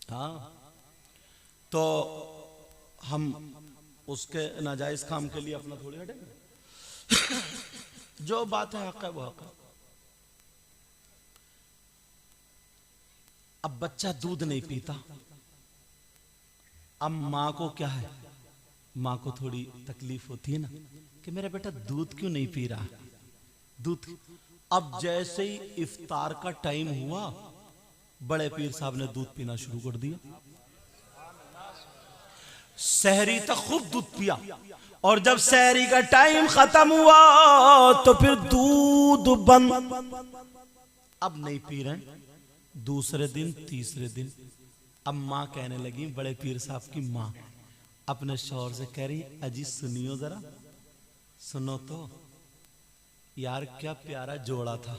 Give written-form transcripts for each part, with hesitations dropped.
हाँ, तो हम उसके नाजायज काम के लिए अपना थोड़ी हटेंगे। जो बात है हक है वो हक है। अब बच्चा दूध नहीं पीता, अब माँ को क्या है, माँ को थोड़ी तकलीफ होती है ना कि मेरा बेटा दूध क्यों नहीं पी रहा दूध। अब जैसे ही इफ्तार का टाइम हुआ, बड़े पीर साहब ने दूध पीना शुरू कर दिया। सहरी तक खूब दूध पिया, और जब सहरी का टाइम खत्म हुआ तो फिर दूध बंद, अब नहीं पी रहे। दूसरे दिन, तीसरे दिन, अब माँ कहने लगी, बड़े पीर साहब की माँ अपने शौहर से कह रही, अजी सुनियो जरा, सुनो तो यार, क्या प्यारा जोड़ा था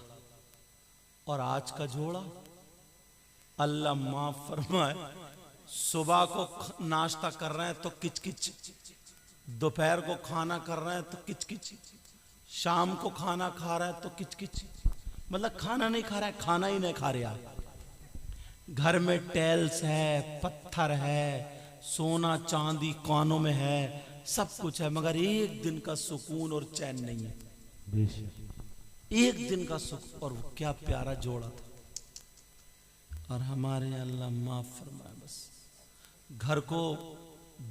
और आज का जोड़ा, अल्लाह माफ फरमाए, सुबह को नाश्ता कर रहे हैं तो किचकिच, दोपहर को खाना कर रहे हैं तो किचकिच, शाम को खाना खा रहा है तो किचकिच, मतलब खाना नहीं खा रहा है, खाना ही नहीं खा रहा। घर में टेल्स है, पत्थर है, सोना चांदी कानों में है, सब कुछ है, मगर एक दिन का सुकून और चैन नहीं है। एक दिन का सुख, और वो क्या प्यारा जोड़ा था। और हमारे अल्लाह माफ फरमाए, बस घर को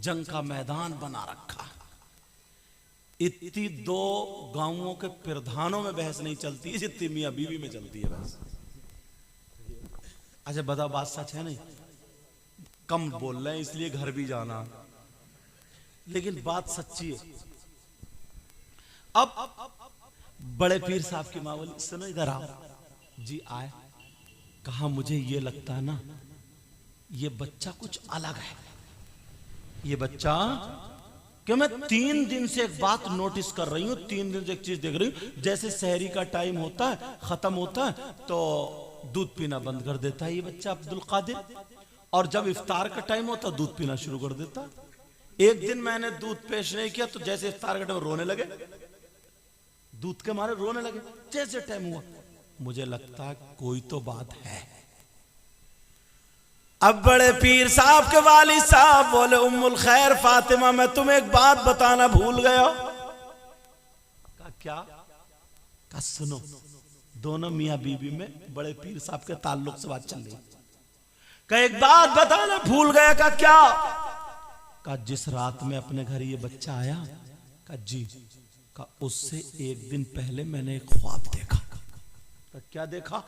जंग का मैदान बना रखा। इतनी दो गांवों के प्रधानों में बहस नहीं चलती है जितनी मियां बीवी में चलती है बहस। अच्छा बताओ, बात सच है नहीं? कम बोल रहे हैं इसलिए घर भी जाना, लेकिन बात सच्ची है। अब बड़े पीर साहब की माँ बोली, सुनो इधर आओ जी। आए, कहा मुझे ये लगता है ना, ये बच्चा कुछ अलग है। ये बच्चा, कि मैं 3 दिन से एक बात नोटिस कर रही हूं, 3 दिन से एक चीज देख रही हूं, जैसे सहरी का टाइम होता है, खत्म होता है तो दूध पीना बंद कर देता है ये बच्चा अब्दुल कादिर, और जब इफ्तार का टाइम होता दूध पीना शुरू कर देता। एक दिन मैंने दूध पेश नहीं किया तो जैसे इफ्तार का टाइम रोने लगे, दूध के मारे रोने लगे। जैसे टाइम हुआ, मुझे लगता कोई तो बात है। अब बड़े पीर साहब के वालिद साहब बोले, उम्मुल खैर फातिमा, मैं तुम्हें एक बात बताना भूल गया। का क्या? का सुनो। दोनों मियां बीवी में बड़े पीर साहब के ताल्लुक से बात चल रही। का एक बात बताना भूल गया। का क्या? का जिस रात में अपने घर ये बच्चा आया, का जी, का उससे एक दिन पहले मैंने एक ख्वाब देखा। का क्या देखा?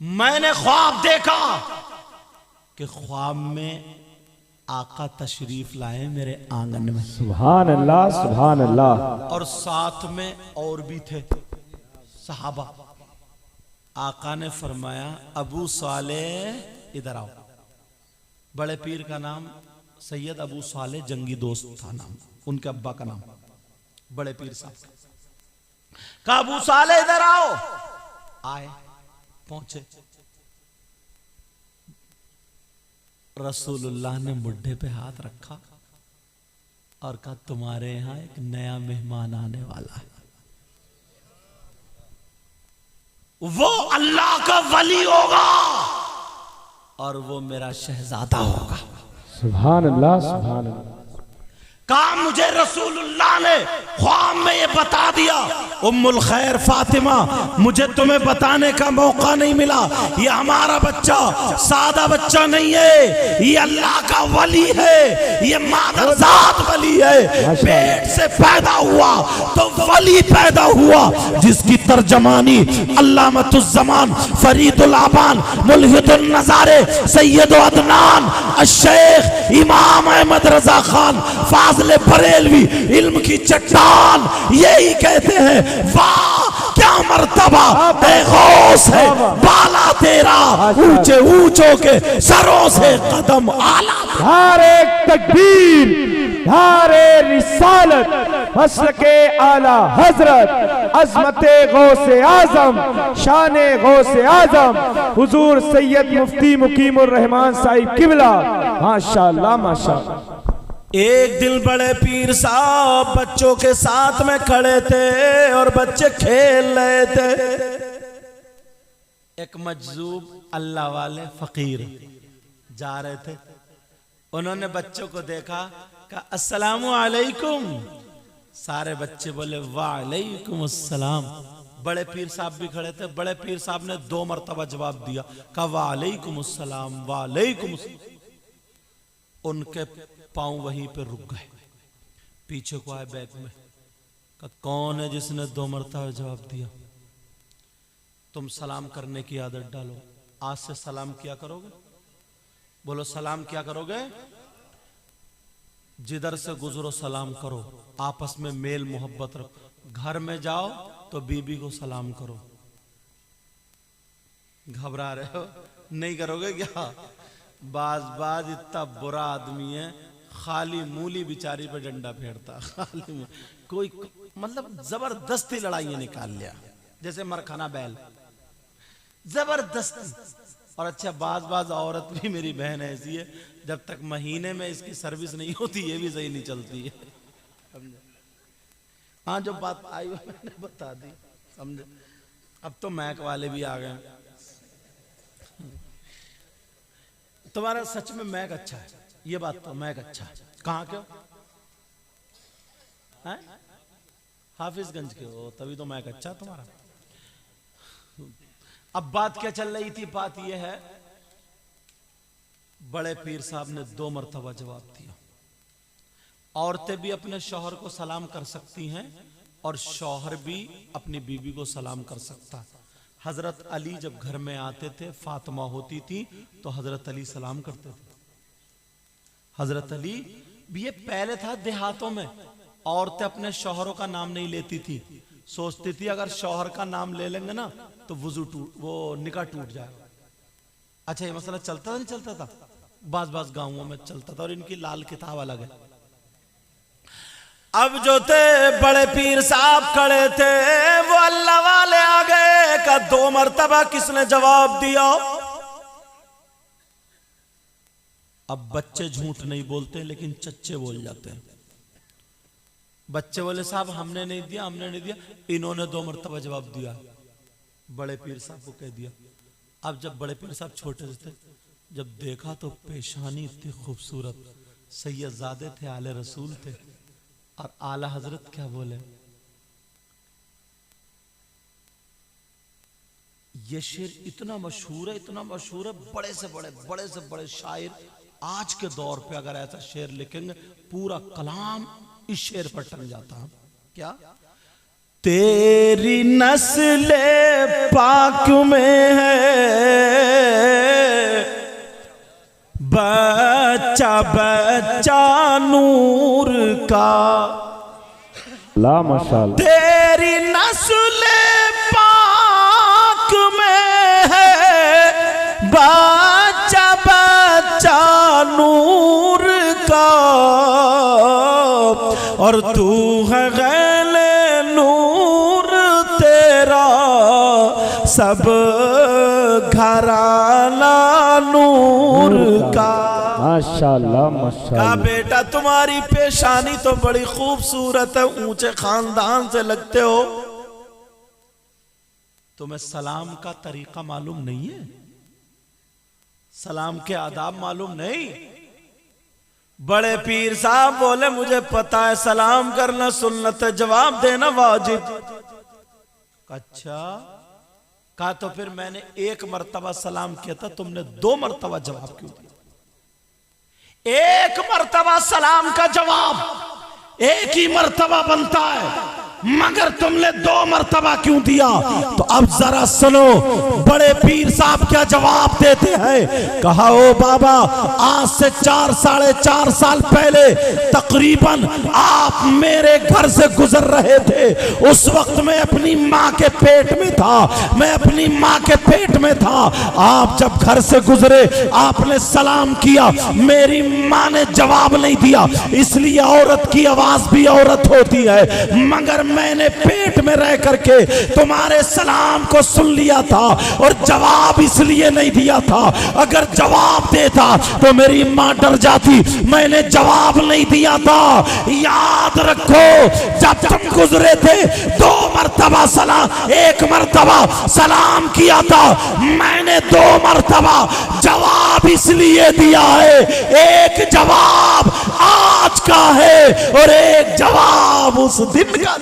मैंने ख्वाब देखा कि ख्वाब में आका तशरीफ लाए मेरे आंगन में। सुभान अल्लाह, सुभान अल्लाह। और साथ में और भी थे सहाबा। आका ने फरमाया, अबू सालेह इधर आओ। बड़े पीर का नाम सैयद अबू सालेह जंगी दोस्त था नाम, उनके अब्बा का नाम बड़े पीर साहब का। अबू सालेह इधर आओ। आए, पहुंचे। रसूलुल्लाह ने मुड्ढे पे हाथ रखा और कहा, तुम्हारे यहां एक नया मेहमान आने वाला है। वो अल्लाह का वली होगा और वो मेरा शहजादा होगा। सुभान अल्लाह, सुभान अल्लाह। कहा, मुझे रसूलुल्लाह ने ख्वाब में ये बता दिया, उम्मुल खैर फातिमा, मुझे तुम्हें बताने का मौका नहीं मिला। ये हमारा बच्चा सादा बच्चा नहीं है, ये अल्लाह का वली है, ये मादरजात वली है। पेट से पैदा हुआ तो वली पैदा हुआ, जिसकी तर्जमानी अल्लामतुज़्ज़मान फरीदुल आबान मुल्हिदुन नज़ारे सैयद अदनान अश-शेख इमाम अहमद रजा खान फाज़िल बरेलवी इल्म की चट्टान यही कहते हैं, वाह क्या मर्तबा ए गौस है बाला तेरा, ऊंचे ऊंचों के सरों से कदम आला। हर एक तकबीर, धारे रिसालत, मसलके आला हजरत, अज़मते गौसे आजम, शाने गौसे आजम, हुजूर सैयद मुफ्ती मुकीमुर रहमान साहिब किबला। माशाअल्लाह, माशाअल्लाह। एक दिन बड़े पीर साहब बच्चों के साथ में खड़े थे और बच्चे खेल रहे थे। एक मजजूब अल्लाह वाले फकीर जा रहे थे, उन्होंने बच्चों को देखा, कहा अस्सलामु अलैकुम। सारे बच्चे बोले वालेकुम अस्सलाम। बड़े पीर साहब भी खड़े थे, बड़े पीर साहब ने 2 मरतबा जवाब दिया, कहा वालेकुम अस्सलाम वालेकुम अस्सलाम। उनके पांव वहीं पे रुक गए। पीछे को आए बैग में, कहा कौन है जिसने 2 मरतबा जवाब दिया? तुम सलाम करने की आदत डालो, आज से सलाम किया करोगे। बोलो सलाम क्या करोगे? जिधर से गुजरो सलाम करो, आपस में मेल मोहब्बत रखो। घर में जाओ तो बीबी को सलाम करो। घबरा रहे हो? नहीं करोगे क्या? बाज इतना बुरा आदमी है, खाली मूली बिचारी पे डंडा फेरता, खाली कोई मतलब जबरदस्ती लड़ाई निकाल लिया, जैसे मरखाना बैल, जबरदस्ती। और अच्छा बाज औरत भी मेरी बहन ऐसी है, जब तक महीने में इसकी सर्विस नहीं होती ये भी सही नहीं चलती है, समझे? हाँ जो बात आई वो मैंने बता दी, समझे? अब तो मैक वाले भी आ गए। तुम्हारा सच में मैक अच्छा है, ये बात तो मैक अच्छा है। कहाँ के हो? हाफिजगंज के हो, तभी तो मैक अच्छा तुम्हारा। अब बात क्या चल रही थी? बात यह है, बड़े पीर साहब ने 2 मरतबा जवाब दिया। औरतें भी अपने शौहर को सलाम कर सकती हैं और शौहर भी अपनी बीवी को सलाम कर सकता है। हजरत अली जब घर में आते थे, फातिमा होती थी तो हजरत अली सलाम करते थे। हजरत अली भी, ये पहले था देहातों में, औरतें अपने शौहरों का नाम नहीं लेती थी, सोचती थी अगर शौहर का नाम ले लेंगे ना तो वो निकाह टूट जाएगा। अच्छा ये मसला चलता था नहीं चलता था? बाज गांवों में चलता था, और इनकी लाल किताब अलग है। अब जो थे बड़े पीर साहब खड़े थे, वो अल्लाह वाले आ गए, का 2 मरतबा किसने जवाब दिया? अब बच्चे झूठ नहीं बोलते लेकिन चच्चे बोल जाते हैं। बच्चे बोले साहब हमने नहीं दिया, हमने नहीं दिया, इन्होंने 2 मरतबा जवाब दिया। बड़े पीर साहब को कह दिया। अब जब बड़े पीर साहब छोटे थे, जब देखा तो पेशानी इतनी खूबसूरत, सैयदजादे थे, आले रसूल थे, और आला हजरत क्या बोले? ये शेर इतना मशहूर है, इतना मशहूर है, बड़े से बड़े शायर आज के दौर पे अगर ऐसा शेर लिखेंगे पूरा कलाम इस शेर पर टंग जाता है। क्या? तेरी नस्ल पाक में है बच्चा बच्चा नूर का, ला माशाअल्लाह। तेरी नस्ल पाक में है बच्चा बच्चा नूर का, और तू है गैले नूर, तेरा सब घराना नूर का। माशाअल्लाह का माशाअल्लाह। बेटा तुम्हारी पेशानी तो बड़ी खूबसूरत है, ऊंचे खानदान से लगते हो, तुम्हें सलाम का तरीका मालूम नहीं है? सलाम के आदाब मालूम नहीं? बड़े पीर साहब बोले मुझे पता है सलाम करना सुन्नत है, जवाब देना वाजिब। अच्छा, कहा तो फिर मैंने 1 मरतबा सलाम किया था, तुमने 2 मरतबा जवाब क्यों दिया? 1 मरतबा सलाम का जवाब 1 ही मरतबा बनता है, मगर तुमने 2 मरतबा क्यों दिया? तो अब जरा सुनो बड़े पीर साहब क्या जवाब देते हैं। कहा ओ बाबा, आज से 4 साढ़े 4 साल पहले तकरीबन आप मेरे घर से गुजर रहे थे। उस वक्त मैं अपनी माँ के पेट में था, मैं अपनी माँ के पेट में था। आप जब घर से गुजरे आपने सलाम किया, मेरी माँ ने जवाब नहीं दिया, इसलिए औरत की आवाज भी औरत होती है, मगर मैंने पेट में रह करके तुम्हारे सलाम को सुन लिया था और जवाब इसलिए नहीं दिया था, अगर जवाब देता तो मेरी मां डर जाती, मैंने जवाब नहीं दिया था। याद रखो, जब तुम गुजरे थे 2 मरतबा सलाम, 1 मरतबा सलाम किया था, मैंने 2 मरतबा जवाब इसलिए दिया है, एक जवाब आज का है और एक जवाब उस दिन का।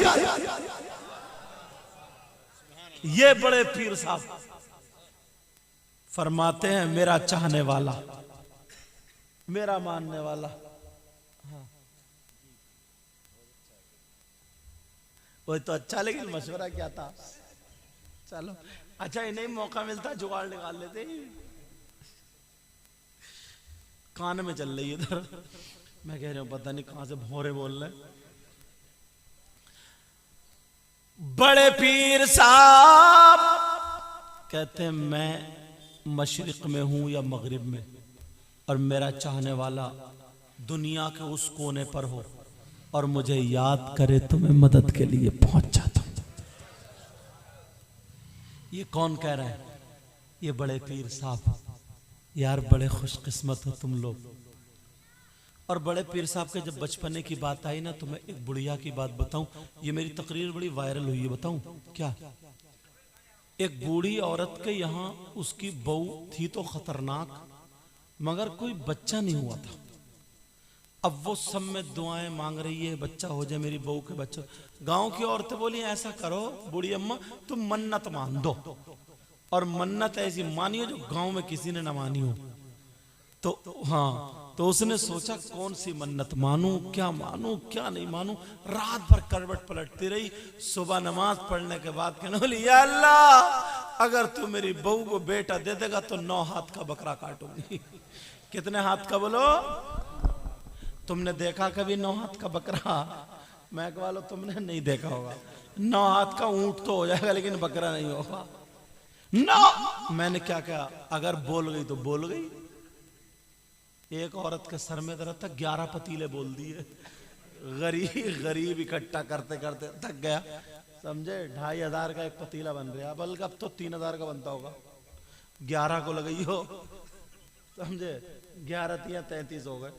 ये बड़े पीर साहब फरमाते हैं, मेरा चाहने वाला, मेरा मानने वाला, हाँ वो तो अच्छा, लेकिन मशवरा क्या था? चलो अच्छा, इन्हें मौका मिलता जुगाड़ निकाल लेते। कान में चल रही है इधर, मैं कह रहा हूं पता नहीं कहां से भौरे बोल रहे। बड़े पीर साहब कहते हैं, मैं मशरिक में हूं या मगरिब में, और मेरा चाहने वाला दुनिया के उस कोने पर हो और मुझे याद करे तो मैं मदद के लिए पहुंच जाता हूं। ये कौन कह रहा है? ये बड़े पीर साहब। यार बड़े खुशकिस्मत हो तुम लोग। और बड़े पीर साहब के जब बचपने की बात आई ना, तो मैं एक बुढ़िया की बात बताऊं। ये मेरी तकरीर बड़ी वायरल हुई है, बताऊं क्या? एक बूढ़ी औरत के यहाँ उसकी बहू थी तो खतरनाक, मगर कोई बच्चा नहीं हुआ था। अब वो सब में दुआएं मांग रही है, बच्चा हो जाए मेरी बहू के बच्चा। गांव की औरतें बोली, ऐसा करो बूढ़ी अम्मा, तुम मन्नत मान दो, और मन्नत ऐसी मानियो जो गांव में किसी ने ना मानी हो। तो हाँ, तो उसने सोचा कौन सी मन्नत मानूं, क्या मानूं क्या नहीं मानूं। रात भर करवट पलटती रही। सुबह नमाज पढ़ने के बाद कहने बोली, या अल्लाह, अगर तू मेरी बहू को बेटा दे देगा तो 9 हाथ का बकरा काटूंगी। कितने हाथ का बोलो? तुमने देखा कभी 9 हाथ का बकरा? मैं कह लो तुमने नहीं देखा होगा। 9 हाथ का ऊंट तो हो जाएगा, लेकिन बकरा नहीं होगा। नो, मैंने क्या कहा, अगर बोल गई तो बोल गई। एक औरत के सर में दर्द था, 11 पतीले बोल दिए। गरीब इकट्ठा करते करते थक गया, समझे। 2500 का एक पतीला बन रहा, बल्कि अब तो 3000 का बनता होगा। 11 को लगाई हो, समझे। 11 तिया 33 हो गए।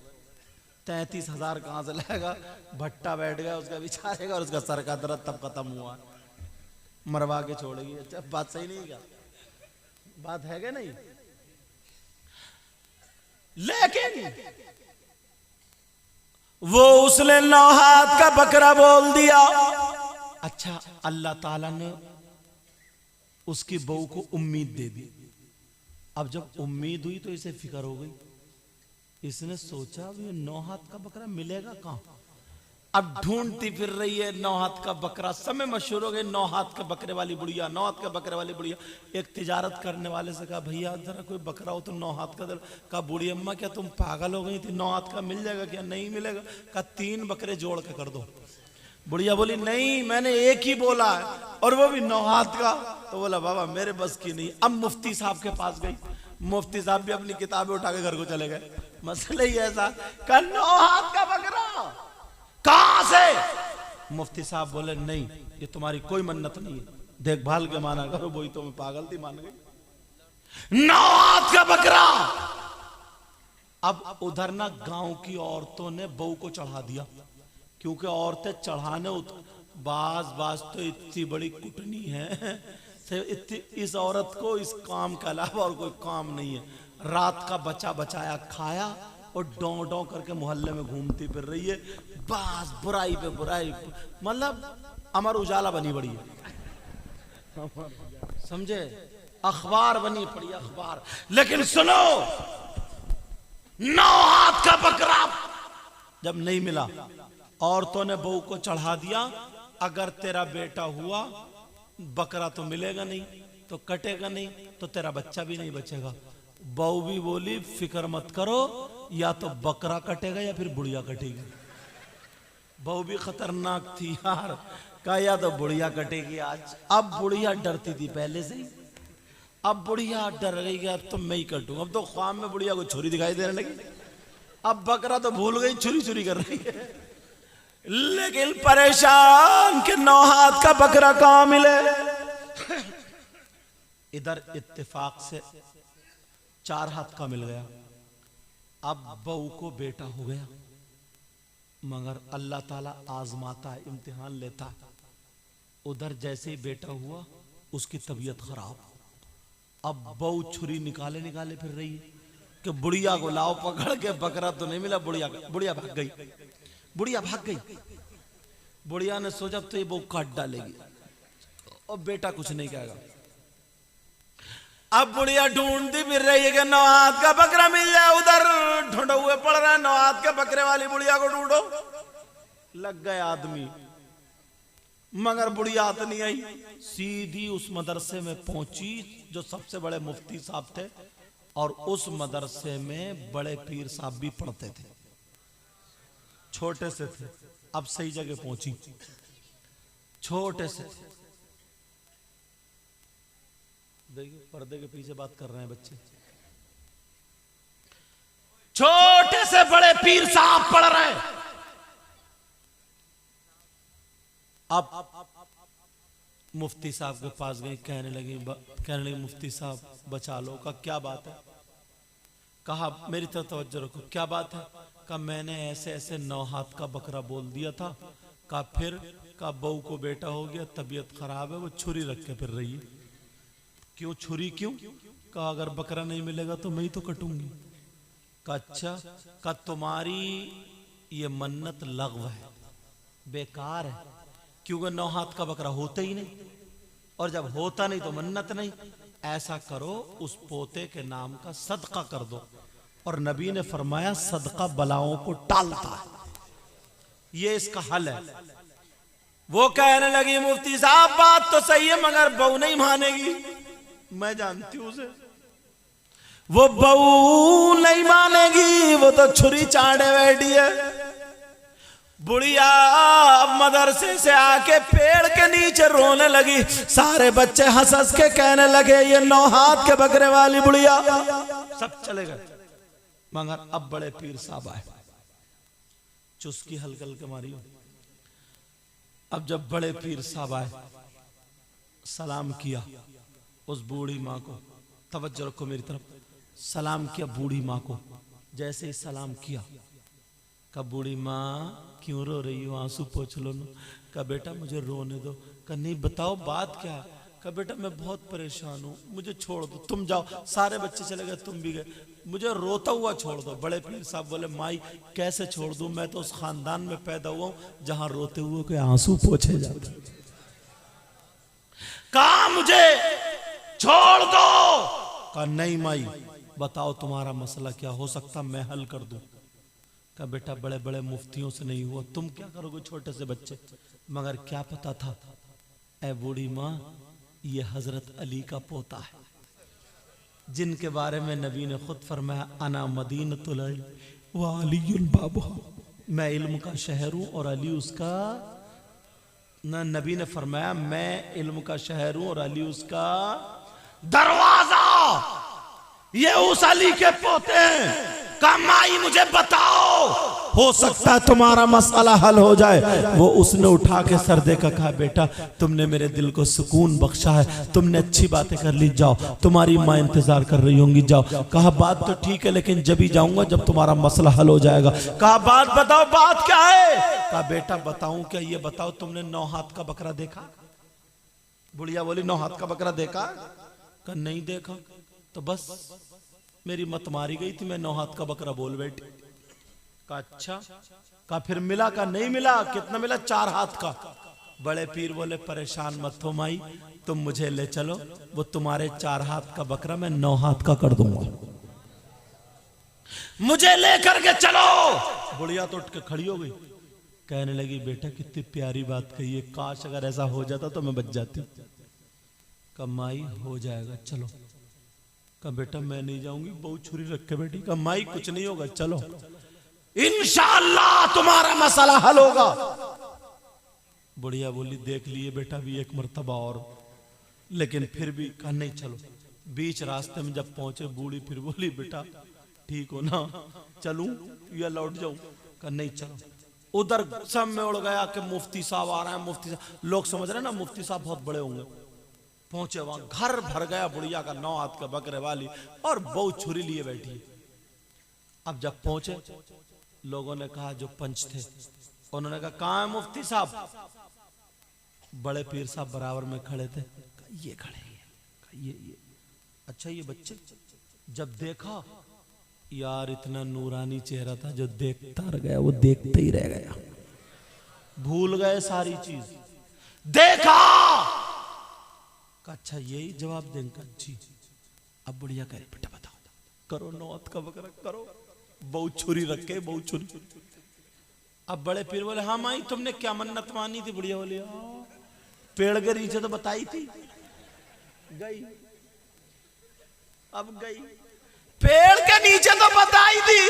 33,000 कहां से लाएगा? भट्टा बैठ गया, उसका बिछाएगा और उसका सर का दर्द तब खत्म हुआ, मरवा के छोड़ेगी। अच्छा, बात सही नहीं क्या? बात है क्या नहीं? लेकिन वो उसने 9 हाथ का बकरा बोल दिया। अच्छा, अल्लाह ताला ने उसकी बहू को उम्मीद दे दी। अब जब उम्मीद हुई तो इसे फिक्र हो गई। इसने सोचा ये 9 हाथ का बकरा मिलेगा कहां? अब ढूंढती फिर रही है 9 हाथ का बकरा। समय मशहूर हो गए 9 हाथ के बकरे वाली बुढ़िया, 9 हाथ के बकरे वाली बुढ़िया। एक तिजारत करने वाले से कहा, भैया जरा कोई बकरा हो तो 9 हाथ का। कहा, बूढ़ी अम्मा क्या तुम पागल हो गई थी? 9 हाथ का मिल जाएगा क्या? नहीं मिलेगा। कहा, 3 बकरे जोड़ के कर दो। बुढ़िया बोली, नहीं, मैंने एक ही बोला है, और वो भी 9 हाथ का। तो बोला, बाबा मेरे बस की नहीं। अब मुफ्ती साहब के पास गई। मुफ्ती साहब भी अपनी किताबें उठा के घर को चले गए। मसला ही ऐसा, कहा 9 हाथ का बकरा कहां से? मुफ्ती साहब बोले, नहीं, ये तुम्हारी कोई मन्नत नहीं है, देखभाल के माना करो। वही तो मैं पागल थी, मान गई। 9 हाथ का बकरा। अब उधर ना गांव की औरतों ने बहू को चढ़ा दिया, क्योंकि औरतें चढ़ाने बाज तो इतनी बड़ी कुटनी है, इस औरत को इस काम के अलावा और कोई काम नहीं है। रात का बचा बचाया खाया और डों डों करके मोहल्ले में घूमती फिर रही है। बस बुराई पे बुराई, मतलब अमर उजाला बनी पड़ी है, समझे। अखबार बनी पड़ी, अखबार। लेकिन सुनो, 9 हाथ का बकरा जब नहीं मिला, औरतों ने बहू को चढ़ा दिया। अगर तेरा बेटा हुआ, बकरा तो मिलेगा नहीं, तो कटेगा नहीं, तो तेरा बच्चा भी नहीं बचेगा। बहू भी बोली, फिक्र मत करो, या तो बकरा कटेगा या फिर बुढ़िया कटेगी। बहू भी खतरनाक थी यार, कहा या तो बुढ़िया कटेगी आज। अब बुढ़िया डरती थी पहले से ही, अब बुढ़िया डर गई कि अब तो मैं ही कटूंगा। अब तो ख्वाब में बुढ़िया को छुरी दिखाई देने लगी। अब बकरा तो भूल गई, छुरी छुरी कर रही है। लेकिन परेशान कि 9 हाथ का बकरा कहां मिले। इधर इत्तेफाक से 4 हाथ का मिल गया। अब बहू को बेटा हो गया, मगर अल्लाह ताला आजमाता है, इम्तिहान लेता है। उधर जैसे ही बेटा हुआ उसकी तबीयत खराब। अब बहू छुरी निकाले निकाले फिर रही है कि बुढ़िया को लाओ पकड़ के, बकरा तो नहीं मिला। बुढ़िया भाग गई, बुढ़िया भाग गई। बुढ़िया ने सोचा तो ये बहू काट डालेगी और बेटा कुछ नहीं कहेगा। अब बुढ़िया ढूंढती फिर रही है कि 9 हाथ का बकरा मिल जाए। उधर ढूंढो हुए पड़ रहा है, 9 हाथ के बकरे वाली बुढ़िया को ढूंढो। लग गए आदमी, मगर बुढ़िया हाथ नहीं आई। सीधी उस मदरसे में पहुंची जो सबसे बड़े मुफ्ती साहब थे, और उस मदरसे में बड़े पीर साहब भी पढ़ते थे। छोटे से थे, अब सही जगह पहुंची। छोटे से देखिए, पर्दे के पीछे बात कर रहे हैं बच्चे। छोटे से बड़े पीर साहब पढ़ रहे हैं। अब मुफ्ती साहब के पास गई, कहने लगी मुफ्ती साहब बचा लो। का क्या बात है? कहा मेरी तरफ तवज्जो रखो, क्या बात है? का मैंने ऐसे ऐसे 9 हाथ का बकरा बोल दिया था। का फिर का बहू को बेटा हो गया, तबीयत खराब है, वो छुरी रख के फिर रही है। क्यों छुरी क्यों? का अगर बकरा नहीं मिलेगा तो मैं ही तो कटूंगी। का अच्छा? का तुम्हारी ये मन्नत लग़्व है, बेकार है, क्योंकि 9 हाथ का बकरा होता ही नहीं, और जब होता नहीं तो मन्नत नहीं। ऐसा करो, उस पोते के नाम का सदका कर दो। और नबी ने फरमाया सदका बलाओं को टालता है, ये इसका हल है। वो कहने लगी मुफ्ती साहब बात तो सही है, मगर बहू नहीं मानेगी। मैं जानती हूं उसे, वो बहू नहीं मानेगी, वो तो छुरी चाटे बैठी है। बुढ़िया मदरसे से आके पेड़ के नीचे रोने लगी। सारे बच्चे हंस हंस के कहने लगे ये 9 हाथ के बकरे वाली बुढ़िया। सब चले गए, मगर अब बड़े पीर साहब आए। चुस्की हल्कल के मारी। अब जब बड़े पीर साहब आए, सलाम किया उस बूढ़ी माँ को। तवज्जो रखो मेरी तरफ। सलाम किया बूढ़ी माँ को। जैसे ही सलाम किया, का बूढ़ी माँ क्यों रो रही हो, आंसू पोंछ लो ना। का बेटा मुझे रोने दो। का नहीं, बताओ बात क्या है। का बेटा मैं बहुत परेशान हूँ, मुझे छोड़ दो, तुम जाओ। सारे बच्चे चले गए, तुम भी गए, मुझे रोता हुआ छोड़ दो। बड़े पीर साहब बोले माई कैसे छोड़ दूं, मैं तो उस खानदान में पैदा हुआ हूं जहां रोते हुए के आंसू पोंछे जाते। कहा मुझे छोड़ दो। कहा नहीं माई, बताओ तुम्हारा मसला क्या, हो सकता मैं हल कर दूं। का बेटा बड़े बड़े मुफ्तियों से नहीं हुआ, तुम क्या करोगे छोटे से बच्चे। मगर क्या पता था, ऐ बूढ़ी माँ ये हजरत अली का पोता है, जिनके बारे में नबी ने खुद फरमाया अना मदीनतुल इल्म व अलीयुल बाबुहा, मैं इल्म का शहर हूं और अली उसका। ना नबी ने फरमाया मैं इल्म का शहर हूं और अली उसका दरवाजा। ये उस अली के पोते हैं। कहा माई मुझे बताओ, हो सकता है तुम्हारा मसला हल हो जाए। वो उसने उठा के सर देखा, कहा बेटा तुमने मेरे दिल को सुकून बख्शा है, तुमने अच्छी बातें कर ली, जाओ तुम्हारी माँ इंतजार कर रही होंगी, जाओ। कहा बात तो ठीक है, लेकिन जब ही जाऊंगा जब तुम्हारा मसला हल हो जाएगा। कहा बात बताओ, बात क्या है। कहा बेटा बताऊं क्या, ये बताओ तुमने 9 हाथ का बकरा देखा। बुढ़िया बोली 9 हाथ का बकरा देखा। कहा नहीं देखा। तो बस मेरी मत मारी गई थी, मैं 9 हाथ का बकरा बोल बैठी। का अच्छा। का फिर मिला। का नहीं मिला। कितना मिला? 4 हाथ का। बड़े पीर बोले परेशान मत हो माई, तुम मुझे ले चलो, वो तुम्हारे 4 हाथ का बकरा मैं 9 हाथ का कर दूंगा, मुझे लेकर के चलो। बुढ़िया तो उठ के खड़ी हो गई, कहने लगी बेटा कितनी प्यारी बात कही है, काश अगर ऐसा हो जाता तो मैं बच जाती। का माई हो जाएगा, चलो। का बेटा मैं नहीं जाऊंगी, बहुत छुरी रख के बैठी। का माई कुछ नहीं होगा, चलो, इंशाअल्लाह तुम्हारा मसला हल होगा। बुढ़िया बोली देख लिए बेटा भी एक मर्तबा और, लेकिन फिर भी कहा नहीं चलो। बीच रास्ते में जब पहुंचे, बूढ़ी फिर बोली बेटा ठीक हो ना, चलूं या लौट जाऊं। कहा नहीं चलो। उधर सब में उड़ गया कि मुफ्ती साहब आ रहे हैं, मुफ्ती साहब। लोग समझ रहे हैं ना मुफ्ती साहब बहुत बड़े होंगे। पहुंचे वहां, घर भर गया बुढ़िया का 9 हाथ का बकरे वाली और बहु छुरी लिए बैठी है। अब जब पहुंचे, लोगों ने कहा, जो पंच थे उन्होंने कहा कहां है मुफ्ती साहब? बड़े पीर साहब बराबर में खड़े थे। ये खड़े हैं, ये अच्छा ये बच्चे। जब देखा यार, इतना नूरानी चेहरा था, जो देखता रह गया वो देखते ही रह गया, भूल गए सारी चीज। देखा, अच्छा यही जवाब देंगे जी। अब बुढ़िया कह रही, बेटा बताओ, करो 9 हाथ का बकरा करो। बहुत छुरी रखे, बहुत छुरी। अब बड़े पीर बोले, हाँ माई तुमने क्या मन्नत मानी थी? बुढ़िया बोली, पेड़ के नीचे तो बताई थी। गई, अब गई, पेड़ के नीचे तो बताई थी।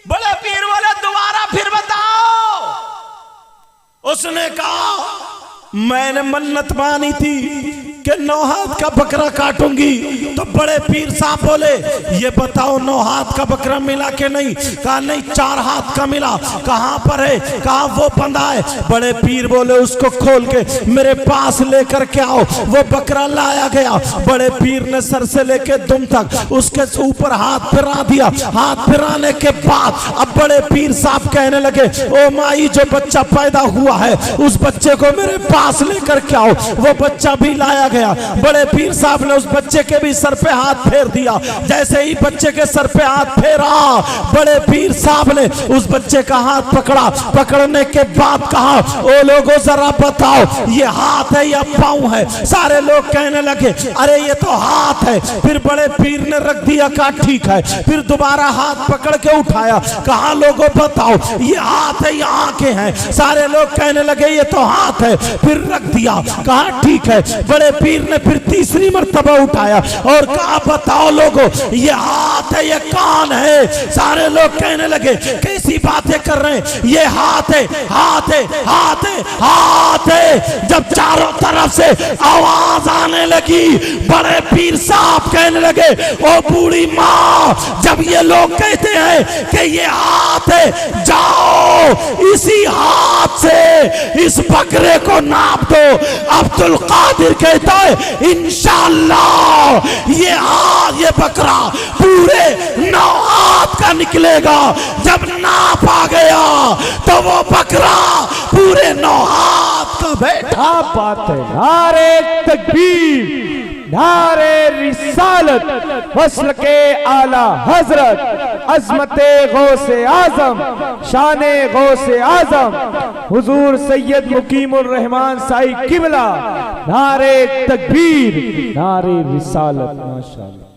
बड़े पीर बोले, दोबारा फिर बताओ। उसने कहा, मैंने मन्नत मानी थी कि 9 हाथ का बकरा काटूंगी। तो बड़े पीर साहब बोले, ये बताओ 9 हाथ का बकरा मिला कि नहीं? कहा नहीं, 4 हाथ का मिला। कहां पर है? कहा वो बंधा है। बड़े पीर बोले, उसको खोल के मेरे पास लेकर के आओ। वो बकरा लाया गया। बड़े पीर ने सर से लेके दुम तक उसके ऊपर हाथ फिरा दिया। हाथ फिराने के बाद अब बड़े पीर साहब कहने लगे, ओ माई, जो बच्चा पैदा हुआ है उस बच्चे को मेरे पास लेकर के आओ। वो बच्चा भी लाया गया। बड़े पीर साहब ने उस बच्चे के भी सर पे हाथ फेर दिया। जैसे ही बच्चे के सर पे हाथ फेरा, बड़े पीर साहब ने उस बच्चे का हाथ पकड़ा। पकड़ने के बाद कहा, ओ लोगों जरा बताओ, ये हाथ है या पांव है? सारे लोग कहने लगे, अरे ये तो हाथ है। फिर बड़े पीर ने रख दिया, कहा ठीक है। फिर दोबारा हाथ पकड़ के उठाया, कहा लोगों बताओ, ये हाथ है या आंखें हैं? सारे लोग कहने लगे ये तो हाथ है। फिर रख दिया, कहा ठीक है। बड़े पीर ने फिर तीसरी मर्तबा उठाया और कहा बताओ लोगों, ये हाथ है ये कान है? सारे लोग कहने लगे कैसी बातें कर रहे हैं, ये हाथ है, हाथ है, हाथ है, हाथ है। जब चारों तरफ से आवाज आने लगी, बड़े पीर साहब कहने लगे, ओ बूढ़ी माँ, जब ये लोग कहते हैं कि ये हाथ है, जाओ इसी हाथ से इस बकरे को नाप दो। अब्दुल कादिर कहता है, इंशाअल्लाह ये बकरा पूरे 9 हाथ का निकलेगा। जब नाप आ गया तो वो बकरा पूरे 9 हाथ का बैठा। बात है। नारे तकबीर, नारे रिसालत, वस्ल के आला हजरत, अजमते गौसे आजम, शाने गौसे आजम, हुजूर सैयद मुकीमुर रहमान साई किबला। नारे तकबीर, नारे रिसालत। माशाअल्लाह।